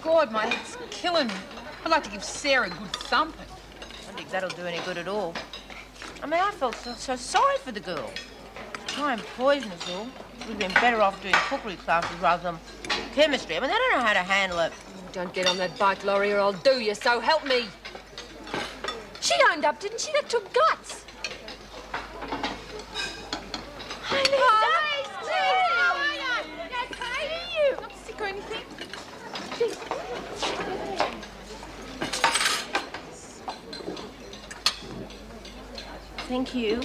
God, my head's killing me. I'd like to give Sarah a good thumping. I don't think that'll do any good at all. I mean, I felt so sorry for the girl. Try and poison us all. We'd been better off doing cookery classes rather than chemistry. I mean, they don't know how to handle it. Don't get on that bike, Laurie, or I'll do you, so help me. She owned up, didn't she? That took guts. Hi, Lisa. How are you? Yes, how are you? Not sick or anything? Thank you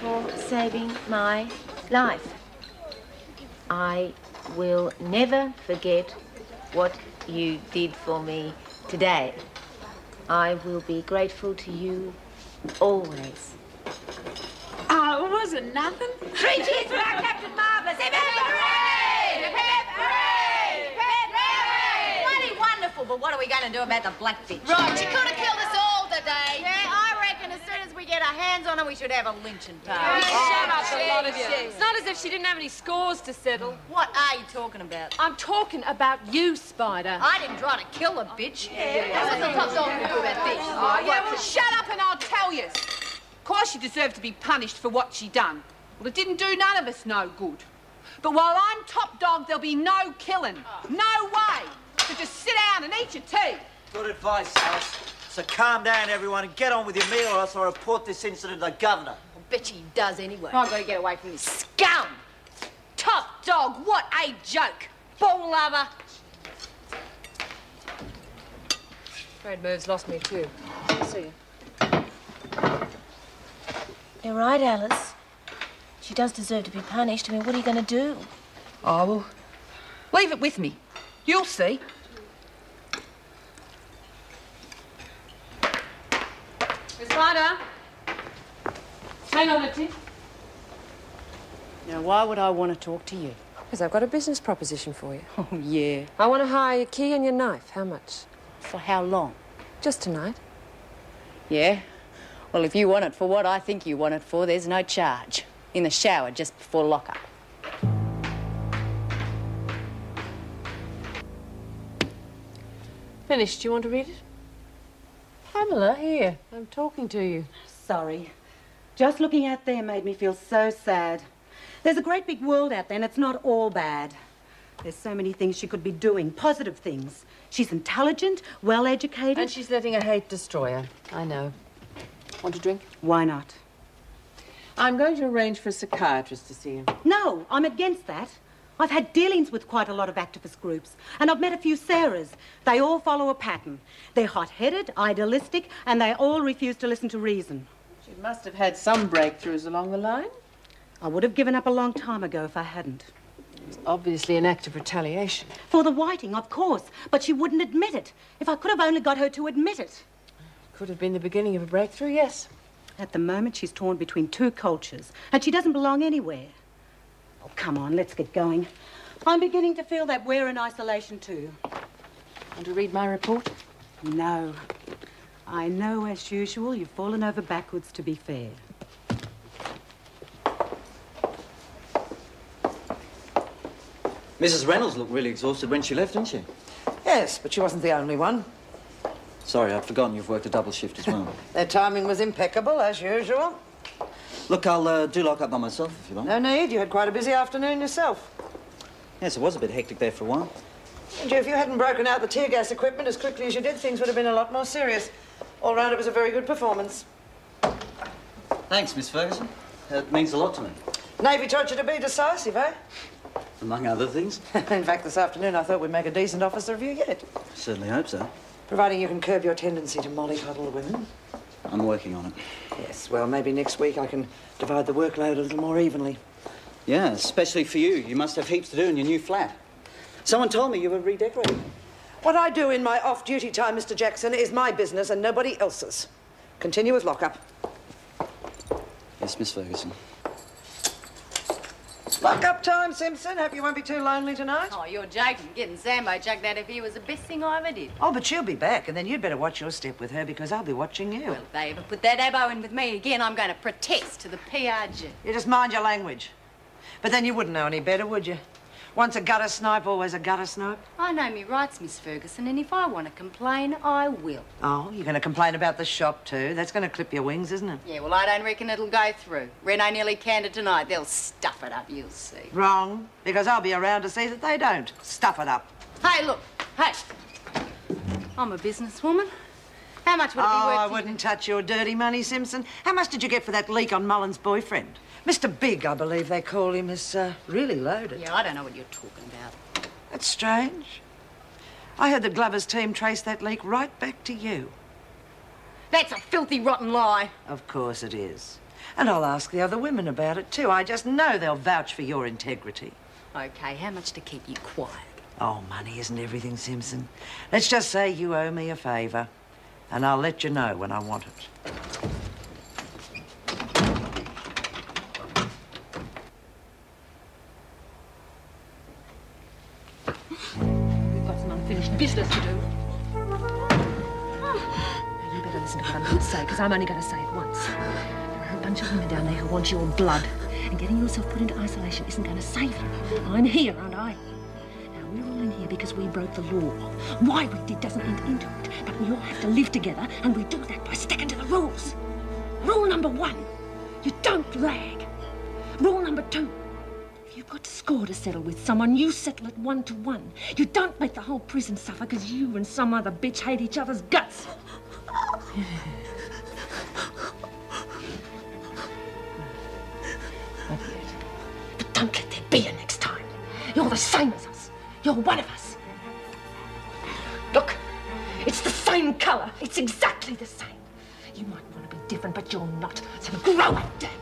for saving my life. I will never forget what you did for me today. I will be grateful to you always. Oh, it wasn't nothing. 3 cheers for our Captain Marvellous. Hip, hip, hooray! Hip, hip, hooray! Hip, hooray! Bloody wonderful, but what are we going to do about the black bitch? Right, she could have killed us all today. Yeah, I reckon as soon as we get our hands on her, we should have a lynching party. Shut up, the lot of you. It's not as if she didn't have any scores to settle. What are you talking about? I'm talking about you, Spider. I didn't try to kill the bitch. What's the top dog to do about this? Oh, yeah, well, shut up and I'll tell you. Of course she deserved to be punished for what she done. Well, it didn't do none of us no good. But while I'm top dog, there'll be no killing. No way. So just sit down and eat your tea. Good advice, Alice. So calm down, everyone, and get on with your meal, or else I'll report this incident to the governor. I bet she does anyway. I've got to get away from this. Scum! Top dog, what a joke! Ball lover! Fred Merv's lost me too. See you. You're right, Alice. She does deserve to be punished. I mean, what are you going to do? Oh, well, leave it with me. You'll see. Miss Spider. Hang on a tick. Now, why would I want to talk to you? Because I've got a business proposition for you. Oh, yeah. I want to hire your key and your knife. How much? For how long? Just tonight. Yeah? Well, if you want it for what I think you want it for, there's no charge. In the shower just before lock-up. Finished. Do you want to read it? Pamela, here. I'm talking to you. Sorry. Just looking out there made me feel so sad. There's a great big world out there and it's not all bad. There's so many things she could be doing, positive things. She's intelligent, well-educated. And she's letting her hate destroy her. I know. Want a drink? Why not? I'm going to arrange for a psychiatrist to see him. No, I'm against that. I've had dealings with quite a lot of activist groups, and I've met a few Sarahs. They all follow a pattern. They're hot-headed, idealistic, and they all refuse to listen to reason. She must have had some breakthroughs along the line. I would have given up a long time ago if I hadn't. It's obviously an act of retaliation. For the whiting, of course, but she wouldn't admit it. If I could have only got her to admit it. Could have been the beginning of a breakthrough, yes. At the moment, she's torn between two cultures, and she doesn't belong anywhere. Oh, come on, let's get going. I'm beginning to feel that we're in isolation, too. Want to read my report? No. I know, as usual, you've fallen over backwards to be fair. Mrs. Reynolds looked really exhausted when she left, didn't she? Yes, but she wasn't the only one. Sorry, I'd forgotten you've worked a double shift as well. Their timing was impeccable, as usual. Look, I'll do lock up by myself if you want. No need. You had quite a busy afternoon yourself. Yes, it was a bit hectic there for a while. And if you hadn't broken out the tear gas equipment as quickly as you did, things would have been a lot more serious. All round, it was a very good performance. Thanks, Miss Ferguson. It means a lot to me. Navy taught you to be decisive, eh? Among other things. In fact, this afternoon I thought we'd make a decent officer of you yet. Certainly hope so. Providing you can curb your tendency to mollycoddle the women. I'm working on it. Yes, well, maybe next week I can divide the workload a little more evenly. Yeah, especially for you. You must have heaps to do in your new flat. Someone told me you were redecorating. What I do in my off-duty time, Mr. Jackson, is my business and nobody else's. Continue with lockup. Yes, Miss Ferguson. Lockup time, Simpson. Hope you won't be too lonely tonight. Oh, you're joking. Getting Sambo chucked out of here was the best thing I ever did. Oh, but she'll be back, and then you'd better watch your step with her because I'll be watching you. Well, if they ever put that abo in with me again, I'm going to protest to the PRG. You just mind your language. But then you wouldn't know any better, would you? Once a gutter snipe, always a gutter snipe. I know me rights, Miss Ferguson, and if I want to complain, I will. Oh, you're going to complain about the shop too? That's going to clip your wings, isn't it? Yeah, well, I don't reckon it'll go through. Reno nearly canned it tonight. They'll stuff it up, you'll see. Wrong, because I'll be around to see that they don't. Stuff it up. Hey, look, hey. I'm a businesswoman. How much would it be worth Oh, I to wouldn't touch your dirty money, Simpson. How much did you get for that leak on Mullen's boyfriend? Mr. Big, I believe they call him, is really loaded. Yeah, I don't know what you're talking about. That's strange. I heard the Glovers team trace that leak right back to you. That's a filthy, rotten lie. Of course it is. And I'll ask the other women about it too. I just know they'll vouch for your integrity. Okay, how much to keep you quiet? Oh, money isn't everything, Simpson. Let's just say you owe me a favour, and I'll let you know when I want it. We've got some unfinished business to do. You better listen to what I'm going to say, because I'm only going to say it once. There are a bunch of women down there who want your blood, and getting yourself put into isolation isn't going to save you. I'm here, aren't I? Now, we're all in here because we broke the law. Why we did doesn't enter into it, but we all have to live together, and we do that by sticking to the rules. Rule number 1, you don't rag. Rule number 2, if you've got a score to settle with someone, you settle it 1-to-1. You don't make the whole prison suffer because you and some other bitch hate each other's guts. But don't let there be a next time. You're the same as us. You're one of us. Look, it's the same colour. It's exactly the same. You might want to be different, but you're not. So grow up, damn you.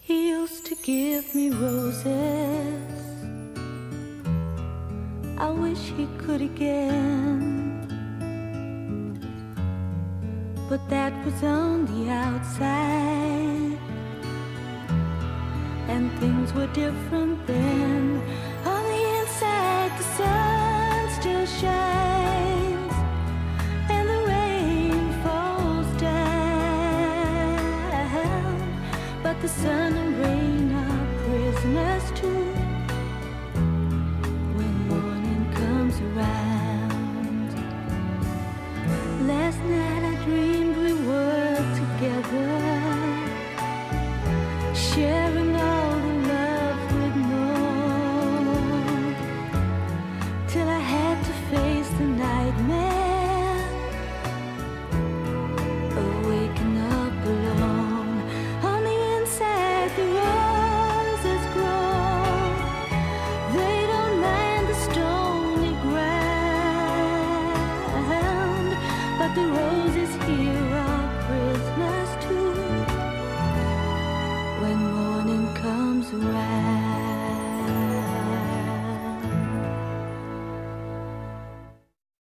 He used to give me roses. I wish he could again. But that was on the outside, and things were different then. On the inside, the sun still shines, and the rain falls down, but the sun and rain